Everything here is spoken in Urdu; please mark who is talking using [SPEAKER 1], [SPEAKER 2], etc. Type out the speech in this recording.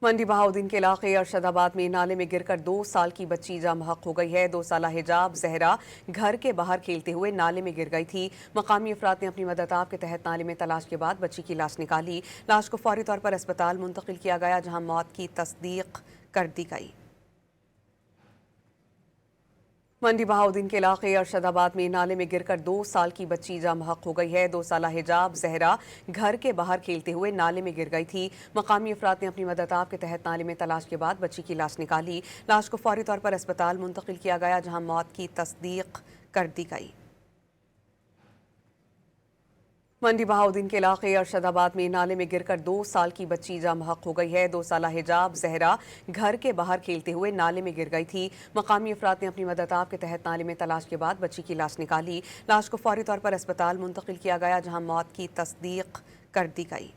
[SPEAKER 1] منڈی بہاؤدین کے علاقے ارشدآباد میں نالے میں گر کر 2 سال کی بچی جاں بحق ہو گئی ہے۔ 2 سالہ حجاب زہرا گھر کے باہر کھیلتے ہوئے نالے میں گر گئی تھی۔ مقامی افراد نے اپنی مددآب کے تحت نالے میں تلاش کے بعد بچی کی لاش نکالی۔ لاش کو فوری طور پر اسپتال منتقل کیا گیا جہاں موت کی تصدیق کر دی گئی۔ منڈی بہاؤدین کے علاقے ارشدآباد میں نالے میں گر کر 2 سال کی بچی جاں بحق ہو گئی ہے۔ 2 سالہ حجاب زہرا گھر کے باہر کھیلتے ہوئے نالے میں گر گئی تھی۔ مقامی افراد نے اپنی مددآب کے تحت نالے میں تلاش کے بعد بچی کی لاش نکالی۔ لاش کو فوری طور پر اسپتال منتقل کیا گیا جہاں موت کی تصدیق کر دی گئی۔ منڈی بہاؤدین کے علاقے ارشدآباد میں نالے میں گر کر 2 سال کی بچی جاں بحق ہو گئی ہے۔ 2 سالہ حجاب زہرا گھر کے باہر کھیلتے ہوئے نالے میں گر گئی تھی۔ مقامی افراد نے اپنی مددآب کے تحت نالے میں تلاش کے بعد بچی کی لاش نکالی۔ لاش کو فوری طور پر اسپتال منتقل کیا گیا جہاں موت کی تصدیق کر دی گئی۔